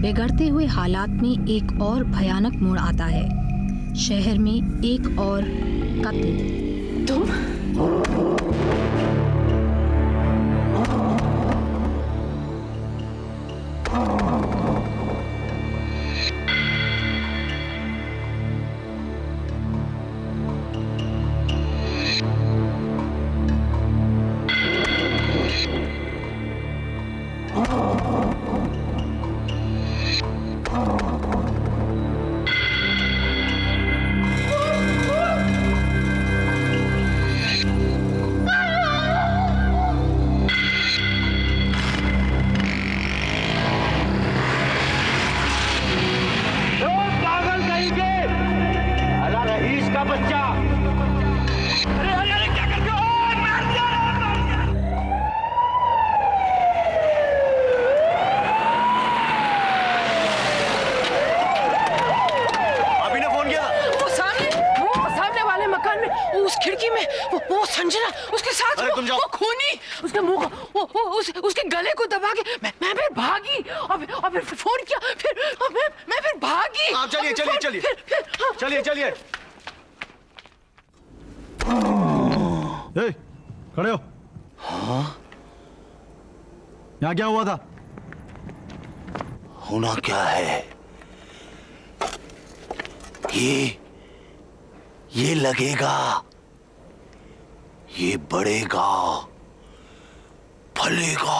बिगड़ते हुए हालात में एक और भयानक मोड़ आता है। शहर में एक और कत्ल। तुम? वो संजना उसके साथ वो खूनी उसके मुंह को उसके गले को दबा के मैं फिर भागी और फिर फोन किया फिर मैं फिर भागी। आप चलिए चलिए चलिए चलिए चलिए खड़े हो। हाँ यहाँ क्या हुआ था? होना क्या है, ये लगेगा, ये बढ़ेगा, फलेगा,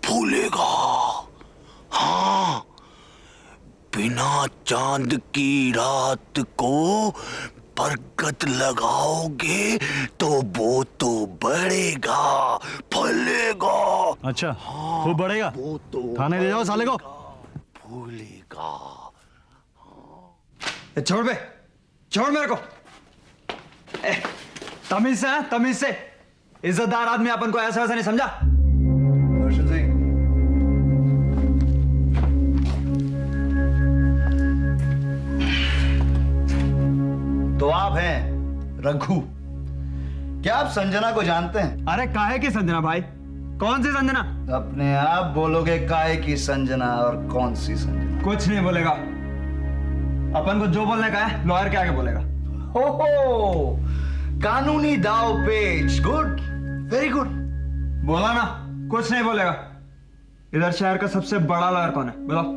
फूलेगा। हाँ, बिना चांद की रात को बरकत लगाओगे तो वो तो बढ़ेगा, फलेगा। अच्छा, खूब बढ़ेगा। वो तो थाने ले जाओ साले को। फूलेगा। छोड़ बे, छोड़ मेरे को। तमीज से, तमीज से। इज्जतदार आदमी अपन को ऐसा वैसा नहीं समझा। दर्शन सिंह, तो आप हैं रघु। क्या आप संजना को जानते हैं? अरे काहे की संजना भाई? कौन सी संजना? अपने आप बोलोगे काहे की संजना और कौन सी संजना? कुछ नहीं बोलेगा। अपन को जो बोलने का है लॉयर के आगे बोलेगा। हो, कानूनी दाव पेच। Good, very good. बोला ना, कुछ नहीं बोलेगा। इधर शहर का सबसे बड़ा लॉयर कौन है बताओ?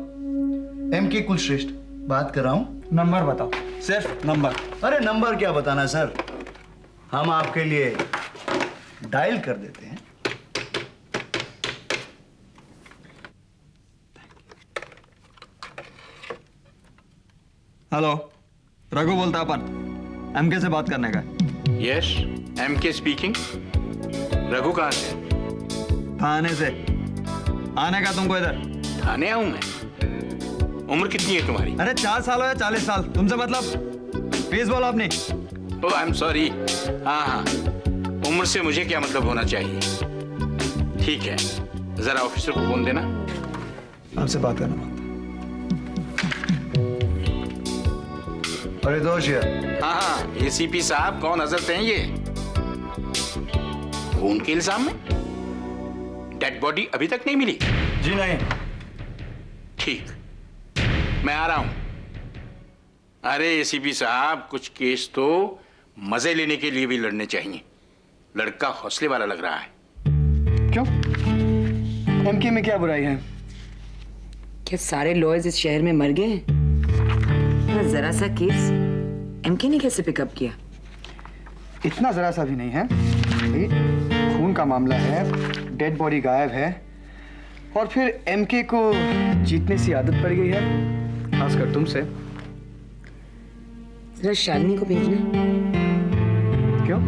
एमके कुलश्रेष्ठ बात कर रहा हूं। नंबर बताओ, सिर्फ नंबर। अरे नंबर क्या बताना सर, हम आपके लिए डायल कर देते हैं। हेलो, रघु बोलता अपन। एमके से बात करने का। Yes, MK speaking. रघु कहाँ से? थाने से। आने का तुमको इधर? थाने आऊं मैं? उम्र कितनी है तुम्हारी? अरे 4 साल हो या 40 साल, तुमसे मतलब? प्लीज बोलो अपनी। ओह आई एम सॉरी। हाँ हाँ, उम्र से मुझे क्या मतलब होना चाहिए। ठीक है, जरा ऑफिसर को फोन देना। आपसे बात करना मांगता। अरे दोषिया। हाँ हाँ, एसीपी साहब कौन हजरत हैं ये? खून के इल्जाम में? डेड बॉडी अभी तक नहीं मिली? जी नहीं। ठीक, मैं आ रहा हूं। अरे एसीपी साहब, कुछ केस तो मजे लेने के लिए भी लड़ने चाहिए। लड़का हौसले वाला लग रहा है। क्यों? एमके में क्या बुराई है? क्या सारे लॉयर्स इस शहर में मर गए हैं? जरा सा केस एमके ने कैसे पिकअप किया? इतना जरा सा भी नहीं है। खून का मामला है, डेड बॉडी गायब है, और फिर एमके को जीतने सी आदत पड़ गई है, खासकर तुमसे। जरा शालिनी को भेजना। क्यों?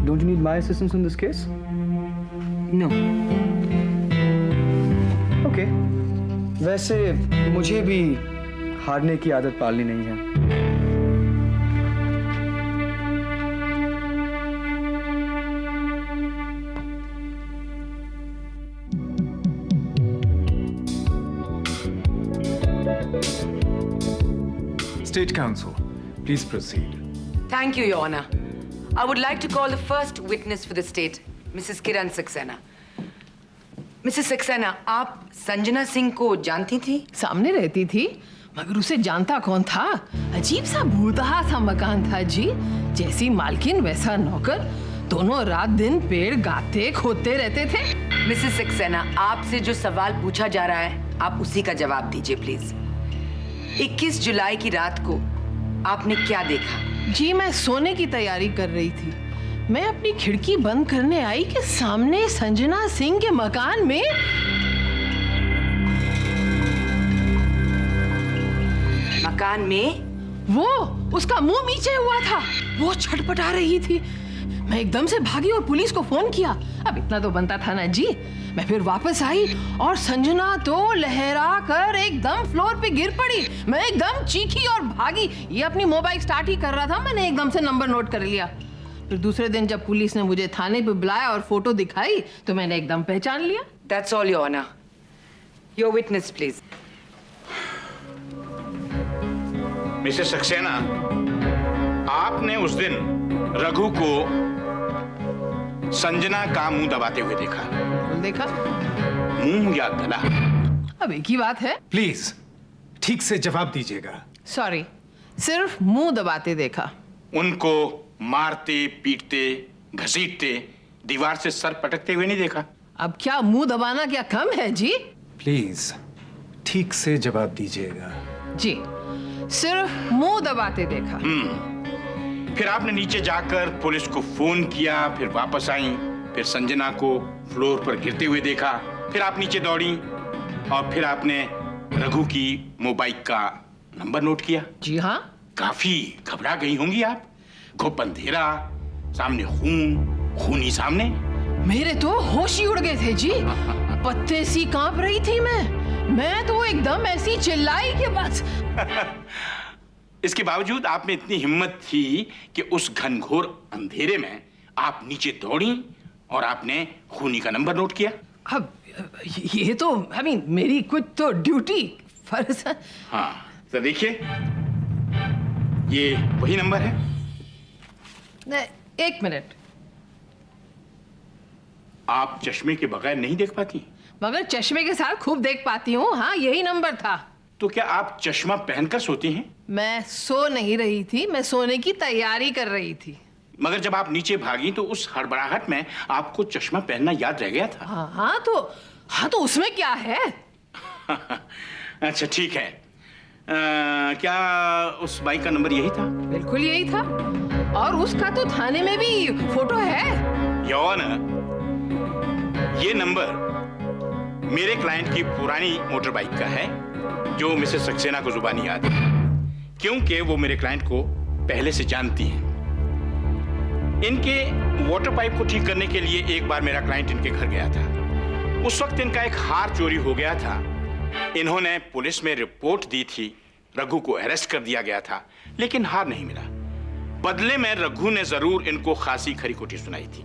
Don't you need my assistance in this case? No. Okay. वैसे मुझे भी हारने की आदत पालनी नहीं है। State Counsel, please proceed. Thank you, Your Honor. I would like to call the first witness for the state, Mrs. Kiran Saxena. Mrs Saxena, आप संजना सिंह को जानती थी? सामने रहती थी, मगर उसे जानता कौन था? अजीब सा भूतहा सा मकान था जी। जैसी मालकिन वैसा नौकर, दोनों रात दिन पेड़ गाते खोदते रहते थे। मिसेस सक्सेना, आपसे जो सवाल पूछा जा रहा है आप उसी का जवाब दीजिए प्लीज। 21 जुलाई की रात को आपने क्या देखा? जी मैं सोने की तैयारी कर रही थी। मैं अपनी खिड़की बंद करने आई कि सामने संजना सिंह के मकान में वो उसका मुंह नीचे हुआ था। वो छटपटा रही थी। मैं एकदम से भागी और पुलिस को फोन किया। अब इतना तो बनता था ना जी। मैं फिर वापस आई और संजना तो लहरा कर एकदम फ्लोर पे गिर पड़ी। मैं एकदम चीखी और भागी। ये अपनी मोबाइल स्टार्ट ही कर रहा था, मैंने एकदम से नंबर नोट कर लिया। फिर दूसरे दिन जब पुलिस ने मुझे थाने पे बुलाया और फोटो दिखाई तो मैंने एकदम पहचान लिया। That's all, Your Honor. Your witness, please. Mrs Saxena, आपने उस दिन रघु को संजना का मुंह दबाते हुए देखा। देखा? मुंह या गला? अब एक ही बात है। प्लीज ठीक से जवाब दीजिएगा। सॉरी, सिर्फ मुंह दबाते देखा। उनको मारते, पीटते, घसीटते, दीवार से सर पटकते हुए नहीं देखा? अब क्या मुंह दबाना क्या कम है जी? प्लीज ठीक से जवाब दीजिएगा। जी, सिर्फ मुंह दबाते देखा। फिर आपने नीचे जाकर पुलिस को फोन किया, फिर वापस आई, फिर संजना को फ्लोर पर गिरते हुए देखा, फिर आप नीचे दौड़ी और फिर आपने रघु की मोबाइल का नंबर नोट किया। जी हाँ। काफी घबरा गई होंगी आप। घुप अंधेरा, सामने खून, खूनी सामने। मेरे तो होश ही उड़ गए थे जी। पत्ते सी कांप रही थी मैं तो एकदम ऐसी चिल्लाई कि बस। इसके बावजूद आप में इतनी हिम्मत थी कि उस घनघोर अंधेरे में आप नीचे दौड़ी और आपने खूनी का नंबर नोट किया। अब ये तो मेरी कुछ तो ड्यूटी फर्ज है। हाँ, तो देखिए ये वही नंबर है। एक मिनट। आप चश्मे के बगैर नहीं देख पाती? मगर चश्मे के साथ खूब देख पाती हूँ। हाँ, यही नंबर था। तो क्या आप चश्मा पहनकर सोती हैं? मैं सो नहीं रही थी, मैं सोने की तैयारी कर रही थी। मगर जब आप नीचे भागी तो उस हड़बड़ाहट में आपको चश्मा पहनना याद रह गया था। हाँ तो उसमें क्या है? अच्छा ठीक है। क्या उस बाइक का नंबर यही था? बिल्कुल यही था। और उसका तो थाने में भी फोटो है। योर ऑनर, ये नंबर मेरे क्लाइंट की पुरानी मोटर बाइक का है जो मिसेस सक्सेना को जुबानी याद है, क्योंकि वो मेरे क्लाइंट को पहले से जानती हैं। इनके वाटर पाइप को ठीक करने के लिए एक बार मेरा क्लाइंट इनके घर गया था। उस वक्त इनका एक हार चोरी हो गया था। इन्होंने पुलिस में रिपोर्ट दी थी, रघु को अरेस्ट कर दिया गया था, लेकिन हार नहीं मिला। बदले में रघु ने जरूर इनको खासी खरी खोटी सुनाई थी।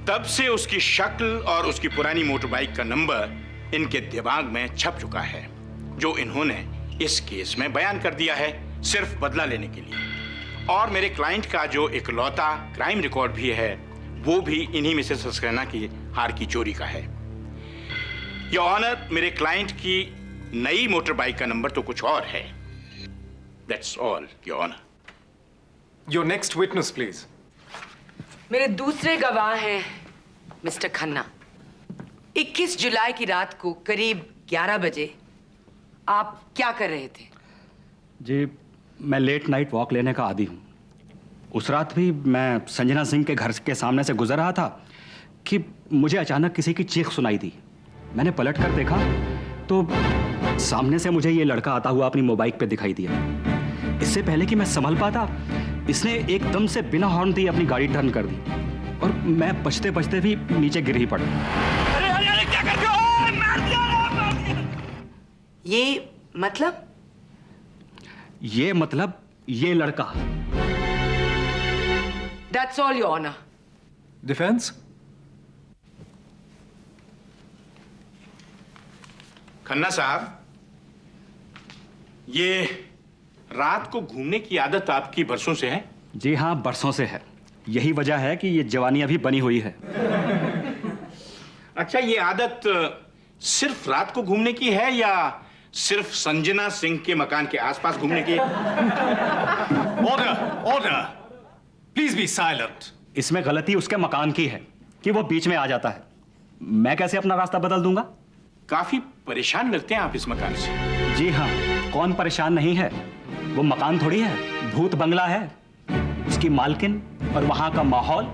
तब से उसकी शक्ल और उसकी पुरानी मोटर बाइक का नंबर इनके दिमाग में छप चुका है, जो इन्होंने इस केस में बयान कर दिया है, सिर्फ बदला लेने के लिए। और मेरे क्लाइंट का जो इकलौता क्राइम रिकॉर्ड भी है, वो भी इन्हीं मिसेस सक्सेना की हार की चोरी का है। योर ऑनर, मेरे क्लाइंट की नई मोटर बाइक का नंबर तो कुछ और है। That's all your honour. Your next witness please. मेरे दूसरे गवाह हैं मिस्टर खन्ना। 21 जुलाई की रात को करीब 11 बजे आप क्या कर रहे थे? जी, मैं लेट नाइट वॉक लेने का आदी हूँ। उस रात भी मैं संजना सिंह के घर के सामने से गुजर रहा था कि मुझे अचानक किसी की चीख सुनाई दी। मैंने पलट कर देखा तो सामने से मुझे ये लड़का आता हुआ अपनी मोबाइल पे दिखाई दिया। इससे पहले कि मैं संभल पाता, इसने एकदम से बिना हॉर्न दिए अपनी गाड़ी टर्न कर दी और मैं बचते बचते भी नीचे गिर ही पड़ा। अरे क्या कर रहे हो? मार दिया। ये मतलब ये लड़का। That's all, Your Honor. Defence? Khanna साहब, ये रात को घूमने की आदत आपकी बरसों से है? जी हाँ, बरसों से है। यही वजह है कि ये जवानी अभी बनी हुई है। अच्छा, ये आदत सिर्फ रात को घूमने की है या सिर्फ संजना सिंह के मकान के आसपास घूमने की है? Order, order, please be silent. इसमें गलती उसके मकान की है कि वो बीच में आ जाता है। मैं कैसे अपना रास्ता बदल दूंगा? काफी परेशान लगते हैं आप इस मकान से। जी हाँ, कौन परेशान नहीं है? वो मकान थोड़ी है, भूत बंगला है। उसकी मालकिन और वहां का माहौल।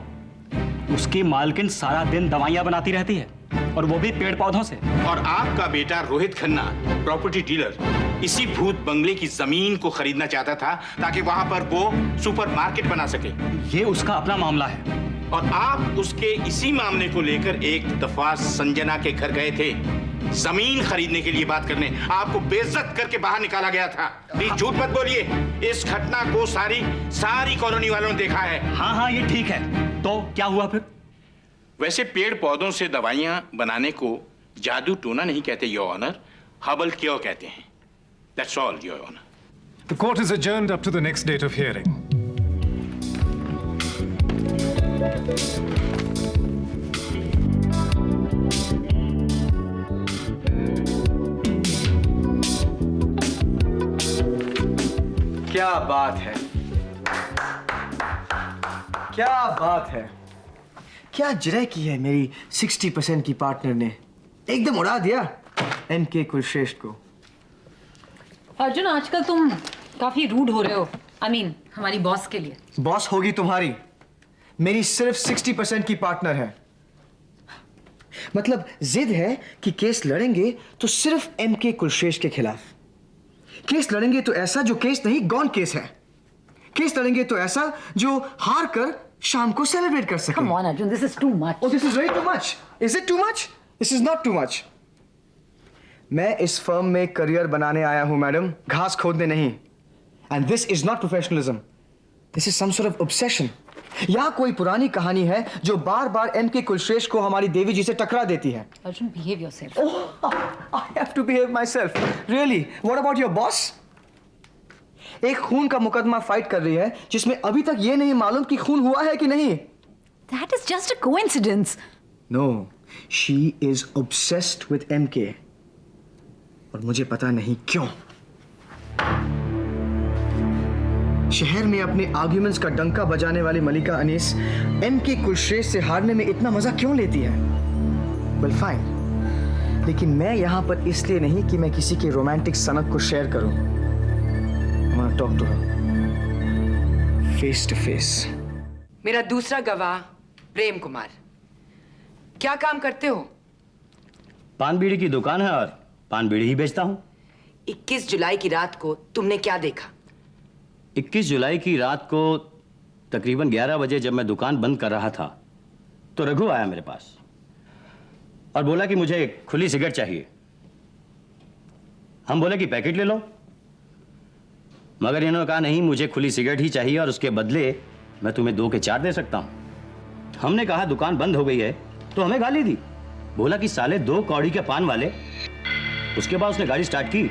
उसकी मालकिन सारा दिन दवाइयां बनाती रहती है, और वो भी पेड़ पौधों से। और आपका बेटा रोहित खन्ना, प्रॉपर्टी डीलर, इसी भूत बंगले की जमीन को खरीदना चाहता था ताकि वहां पर वो सुपरमार्केट बना सके। ये उसका अपना मामला है। और आप उसके इसी मामले को लेकर एक दफा संजना के घर गए थे, जमीन खरीदने के लिए बात करने। आपको बेइज्जत करके बाहर निकाला गया था। प्लीज झूठ मत बोलिए। इस घटना को सारी कॉलोनी वालों ने देखा है। हाँ हाँ, ये ठीक है। तो क्या हुआ फिर? वैसे पेड़ पौधों से दवाइयां बनाने को जादू टोना नहीं कहते योर ऑनर, हबल क्यों कहते हैं। That's all your honour. The court is adjourned up to the next date of hearing. क्या बात है, क्या बात है, क्या जिरह की है मेरी 60% की पार्टनर ने। एकदम उड़ा दिया एमके कुलश्रेष्ठ को। अर्जुन, आजकल तुम काफी रूड हो रहे हो। I mean, हमारी बॉस के लिए। बॉस होगी तुम्हारी, मेरी सिर्फ 60% की पार्टनर है। मतलब जिद है कि केस लड़ेंगे तो सिर्फ एमके कुलश्रेष्ठ के खिलाफ। केस लड़ेंगे तो ऐसा जो केस नहीं, गॉन केस है। केस लड़ेंगे तो ऐसा जो हार कर शाम को सेलिब्रेट कर सके। Come on, Arjun, this is too much. Oh, this is very too much. Is it too much? This is not too much. मैं इस फर्म में करियर बनाने आया हूं मैडम, घास खोदने नहीं। And this is not professionalism. This is some sort of obsession. यहाँ कोई पुरानी कहानी है जो बार बार एमके कुलश्रेष्ठ को हमारी देवी जी से टकरा देती है। Arjun, behave yourself. Oh, I have to behave myself. Really? What about your boss? एक खून का मुकदमा फाइट कर रही है जिसमें अभी तक ये नहीं मालूम कि खून हुआ है कि नहीं। That is just a coincidence. No, she is obsessed with MK. और मुझे पता नहीं क्यों। शहर में अपने आर्ग्यूमेंट्स का डंका बजाने वाली मलिका अनीस एमके कुलश्रेष्ठ से हारने में इतना मजा क्यों लेती है? Well, fine. लेकिन मैं यहां पर इसलिए नहीं कि मैं किसी के रोमांटिक सनक को शेयर करूं। I want to talk to her face to face. मेरा दूसरा गवाह प्रेम कुमार, क्या काम करते हो? पान बीड़ी की दुकान है और पान बीड़ी ही बेचता हूँ। 21 जुलाई की रात को तुमने क्या देखा? 21 जुलाई की रात को तकरीबन 11 बजे जब मैं दुकान बंद कर रहा था तो रघु आया मेरे पास और बोला कि मुझे खुली सिगरेट चाहिए। हम बोले कि पैकेट ले लो, मगर इन्होंने कहा नहीं, मुझे खुली सिगरेट ही चाहिए और उसके बदले मैं तुम्हें 2 के 4 दे सकता हूं। हमने कहा दुकान बंद हो गई है, तो हमें गाली दी। बोला कि साले 2 कौड़ी के पान वाले। उसके बाद उसने गाड़ी स्टार्ट की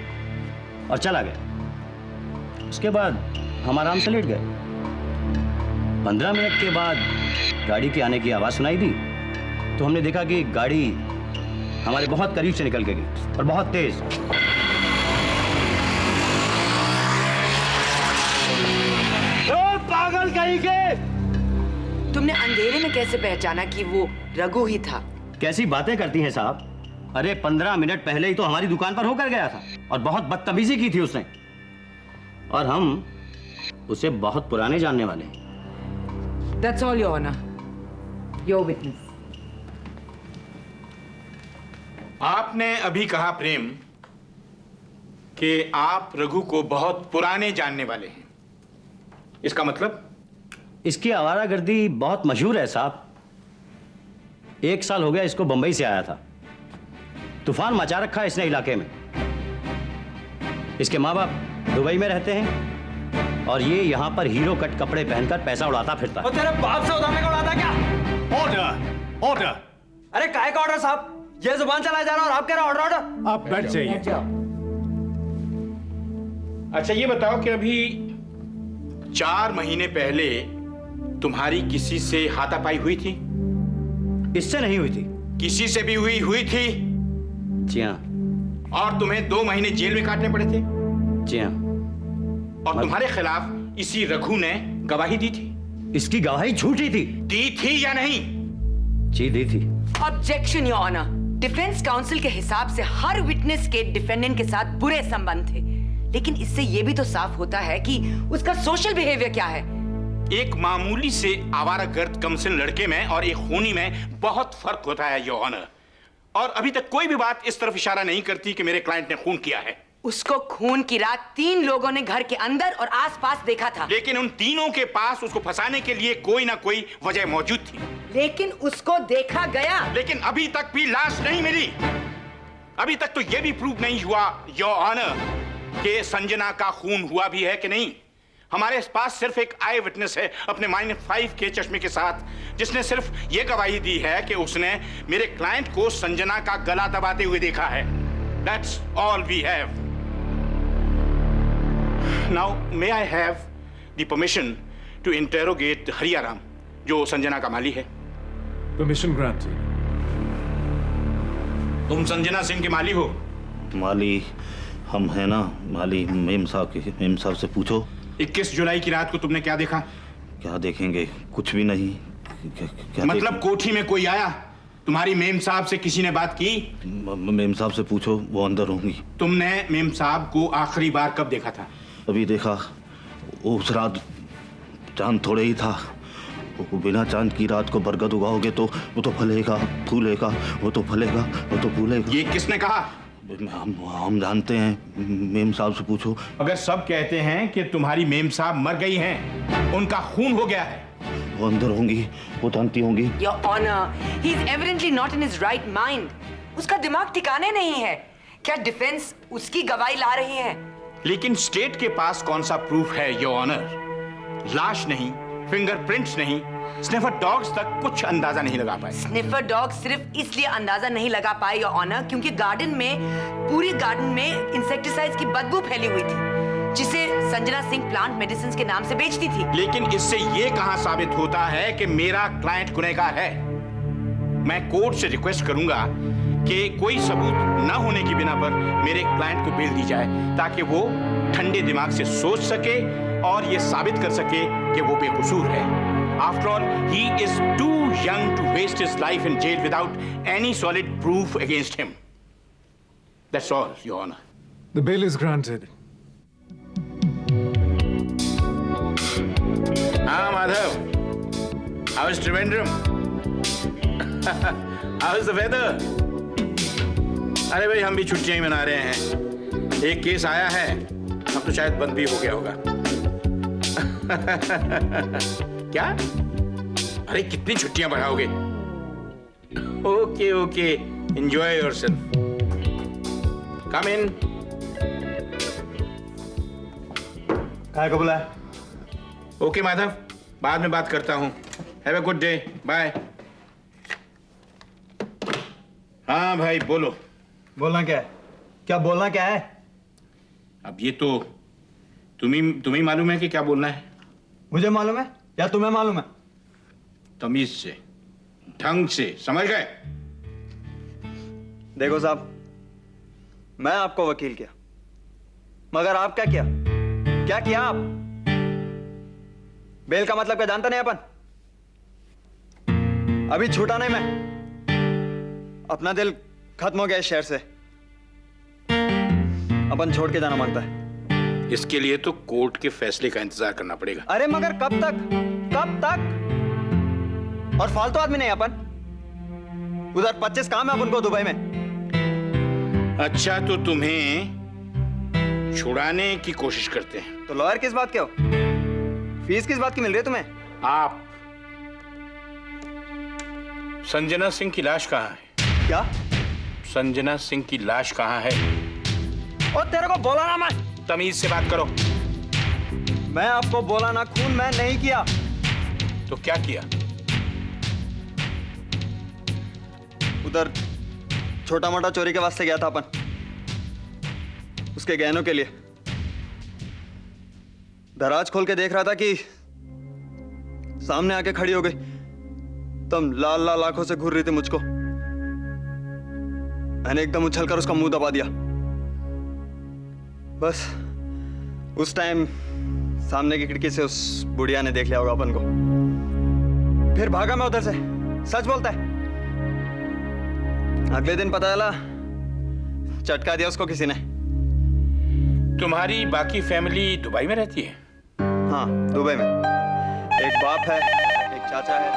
और चला गया। उसके बाद हम आराम से लेट गए। 15 मिनट के बाद गाड़ी के आने की आवाज सुनाई दी तो हमने देखा कि गाड़ी हमारे बहुत करीब से निकल के गई और बहुत तेज। पागल कहीं के! तुमने अंधेरे में कैसे पहचाना कि वो रघु ही था? कैसी बातें करती हैं साहब। अरे 15 मिनट पहले ही तो हमारी दुकान पर होकर गया था और बहुत बदतमीजी की थी उसने, और हम उसे बहुत पुराने जानने वाले हैं। That's all, Your Honor. Your witness. आपने अभी कहा प्रेम कि आप रघु को बहुत पुराने जानने वाले हैं। इसका मतलब? इसकी आवारागर्दी बहुत मशहूर है साहब। 1 साल हो गया इसको बंबई से आया था। तूफान मचा रखा है इसने इलाके में। इसके माँ बाप दुबई में रहते हैं और ये यहाँ पर हीरो कट कपड़े पहनकर पैसा उड़ाता फिरता है। तेरे बाप से उड़ाने का उड़ाता क्या? Order, order. अरे काहे का ऑर्डर साहब? ये जुबान चलाया जा रहा है और आप कह रहे ऑर्डर ऑर्डर। आप बैठ जाइए। अच्छा ये बताओ कि अभी 4 महीने पहले तुम्हारी किसी से हाथापाई हुई थी? इससे नहीं हुई थी। किसी से भी हुई थी? जी हाँ। और तुम्हें 2 महीने जेल में काटने पड़े थे? जी हाँ। और तुम्हारे खिलाफ इसी रघु ने गवाही दी थी? इसकी गवाही झूठी थी। दी थी या नहीं? जी दी थी। Objection your honour. Defence counsel के हिसाब से हर विटनेस के डिफेंडेंट के साथ बुरे संबंध थे, लेकिन इससे यह भी तो साफ होता है कि उसका सोशल बिहेवियर क्या है। एक मामूली से आवारागर्द कमसिन लड़के में और एक खूनी में बहुत फर्क होता है योर ऑनर। और अभी तक कोई भी बात इस तरफ इशारा नहीं करती कि मेरे क्लाइंट ने खून किया है। उसको खून की रात 3 लोगों ने घर के अंदर और आसपास देखा था। लेकिन उन तीनों के पास उसको फंसाने के लिए कोई ना कोई वजह मौजूद थी। लेकिन उसको देखा गया। लेकिन अभी तक भी लाश नहीं मिली। अभी तक तो यह भी प्रूव नहीं हुआ योर ऑनर कि संजना का खून हुआ भी है कि नहीं। हमारे पास सिर्फ एक आई विटनेस है अपने -5 के चश्मे के साथ, जिसने सिर्फ यह गवाही दी है कि उसने मेरे क्लाइंट को संजना का गला दबाते हुए देखा है। That's all we have. Now, may I have the permission to interrogate हरियाराम, जो संजना का माली है? Permission granted. तुम संजना सिंह के माली हो? माली हम है ना, माली मेम साहब से पूछो। 21 जुलाई की रात को तुमने क्या देखा? क्या देखेंगे, कुछ भी नहीं। क्या मतलब कोठी में कोई आया? तुम्हारी मेम साहब से किसी ने बात की? मेम साहब से पूछो, वो अंदर होंगी। तुमने मेम साहब को आखिरी बार कब देखा था? अभी देखा, उस रात चांद थोड़े ही था। वो बिना चांद की रात को बरगद उगाओगे तो वो तो फलेगा फूलेगा, वो तो फलेगा वो तो फूलेगा। ये किसने कहा? हम जानते हैं, मेम साहब से पूछो। अगर सब कहते हैं कि तुम्हारी मेम साहब मर गई हैं, उनका खून हो गया है, वो अंदर होंगी, वो जानती होंगी। Your Honor, he is evidently not in his right mind. उसका दिमाग ठिकाने नहीं है। क्या डिफेंस उसकी गवाही ला रही है? लेकिन स्टेट के पास कौन सा प्रूफ है योर ऑनर? लाश नहीं, फिंगरप्रिंट्स नहीं, स्निफर डॉग्स तक कुछ अंदाजा नहीं लगा पाए। स्निफर डॉग सिर्फ इसलिए अंदाजा नहीं लगा पाए योर ऑनर क्योंकि पूरी गार्डन में इंसेक्टिसाइड्स की बदबू फैली हुई थी, जिसे संजना सिंह प्लांट मेडिसिन के नाम से बेचती थी। लेकिन इससे ये कहां साबित होता है कि मेरा क्लाइंट गुनहगार है? मैं कोर्ट से रिक्वेस्ट करूंगा कि कोई सबूत न होने की बिना पर मेरे क्लाइंट को बेल दी जाए, ताकि वो ठंडे दिमाग से सोच सके और ये साबित कर सके कि वो बेकसूर है। After all, he is too young to waste his life in jail without any solid proof against him. That's all, Your Honor. The bail is granted. Madhav. How is Trivandrum? How is the weather? अरे भाई, हम भी छुट्टियां ही मना रहे हैं। एक case आया है, अब तो शायद बंद भी हो गया होगा। क्या? अरे कितनी छुट्टियां बढ़ाओगे? Okay okay, enjoy yourself. Come in. काय को बुलाया? ओके माधव, बाद में बात करता हूँ। Have a good day, bye. हाँ भाई, बोलो। बोलना क्या है? क्या बोलना क्या है? अब ये तो तुम्ही मालूम है कि क्या बोलना है। मुझे मालूम है या तुम्हें मालूम है? तमीज से, ढंग से, समझ गए? देखो साहब, मैं आपको वकील किया, मगर आप क्या किया? क्या किया आप? बेल का मतलब क्या जानता नहीं अपन? अभी छूटा नहीं मैं। अपना दिल खत्म हो गया इस शहर से। अपन छोड़ के जाना मांगता है। इसके लिए तो कोर्ट के फैसले का इंतजार करना पड़ेगा। अरे मगर कब तक? कब तक? और फालतू आदमी नहीं अपन। उधर 25 काम है अपन को दुबई में। अच्छा, तो तुम्हें छुड़ाने की कोशिश करते हैं। तो लॉयर किस बात के हो? फीस किस बात की मिल रही है तुम्हें? आप संजना सिंह की लाश कहाँ है? क्या? संजना सिंह की लाश कहाँ है? और तेरे को बोला ना मैं। तमीज से बात करो। मैं आपको बोला ना, खून मैं नहीं किया। तो क्या किया? उधर छोटा मोटा चोरी के वास्ते गया था अपन, उसके गहनों के लिए। दराज खोल के देख रहा था कि सामने आके खड़ी हो गई। तुम लाल लाल आंखों से घूर रही थी मुझको। मैंने एकदम उछलकर उसका मुंह दबा दिया। बस उस टाइम सामने की खिड़की से उस बुढ़िया ने देख लिया होगा अपन को। फिर भागा मैं उधर से। सच बोलता है। अगले दिन पता चला चटका दिया उसको किसी ने। तुम्हारी बाकी फैमिली दुबई में रहती है? हाँ, दुबई में। एक बाप है, एक चाचा है,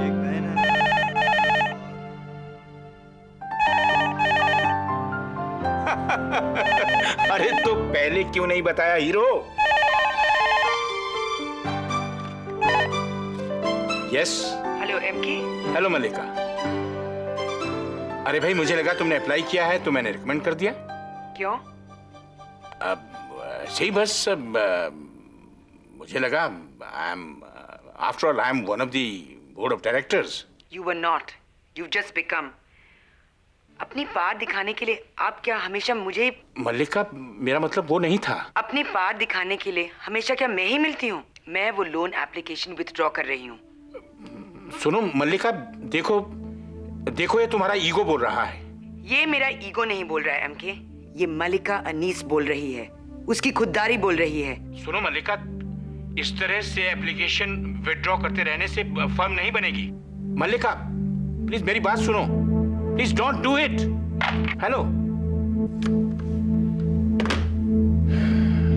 एक बहन है। अरे तो पहले क्यों नहीं बताया hero? Yes. Hello MK. Hello Mallika. अरे भाई मुझे लगा तुमने अप्लाई किया है तो मैंने रिकमेंड कर दिया। क्यों? अब सही बस मुझे लगा after all I am one of the board of directors. You were not. You've just become. अपनी पार दिखाने के लिए आप क्या हमेशा मुझे? मल्लिका मेरा मतलब वो नहीं था। अपनी पार दिखाने के लिए हमेशा क्या मैं ही मिलती हूँ? मैं वो लोन एप्लीकेशन विथड्रॉ कर रही हूँ। सुनो मल्लिका, देखो ये तुम्हारा ईगो बोल रहा है। ये मेरा ईगो नहीं बोल रहा है एमके, ये मल्लिका अनीस बोल रही है। उसकी खुददारी बोल रही है। सुनो मल्लिका, इस तरह से एप्लीकेशन विथड्रॉ करते रहने से फर्म नहीं बनेगी। मल्लिका प्लीज मेरी बात सुनो, please don't do it. Hello.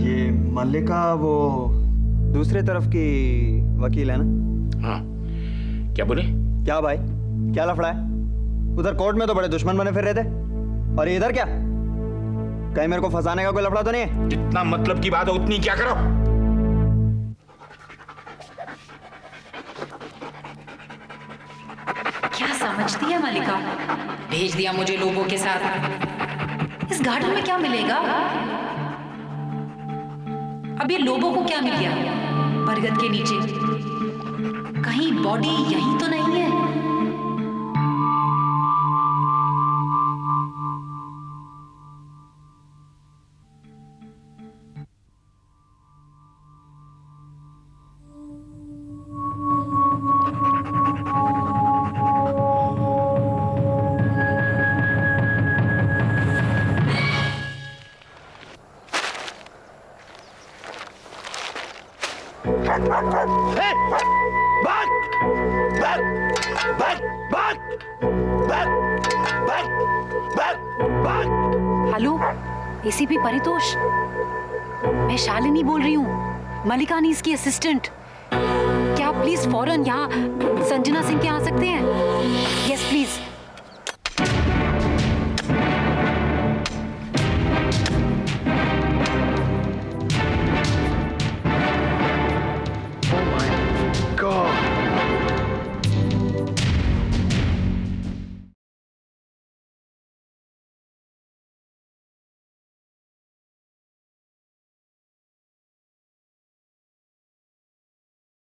ये मल्लिका वो दूसरे तरफ की वकील है ना? हाँ, क्या बोले? क्या भाई, क्या लफड़ा है? उधर कोर्ट में तो बड़े दुश्मन बने फिर रहे थे, और इधर क्या? कहीं मेरे को फंसाने का कोई लफड़ा तो नहीं है? जितना मतलब की बात है उतनी क्या करो। क्या समझती है मल्लिका? भेज दिया मुझे लोगों के साथ। इस गार्डन में क्या मिलेगा? अब ये लोगों को क्या मिल गया? बरगद के नीचे कहीं बॉडी यही तो नहीं है? हेलो, एसीपी परितोष, मैं शालिनी बोल रही हूँ, मल्लिका अनीस की असिस्टेंट। क्या आप प्लीज फौरन यहाँ संजना सिंह के यहाँ आ सकते हैं? Yes please.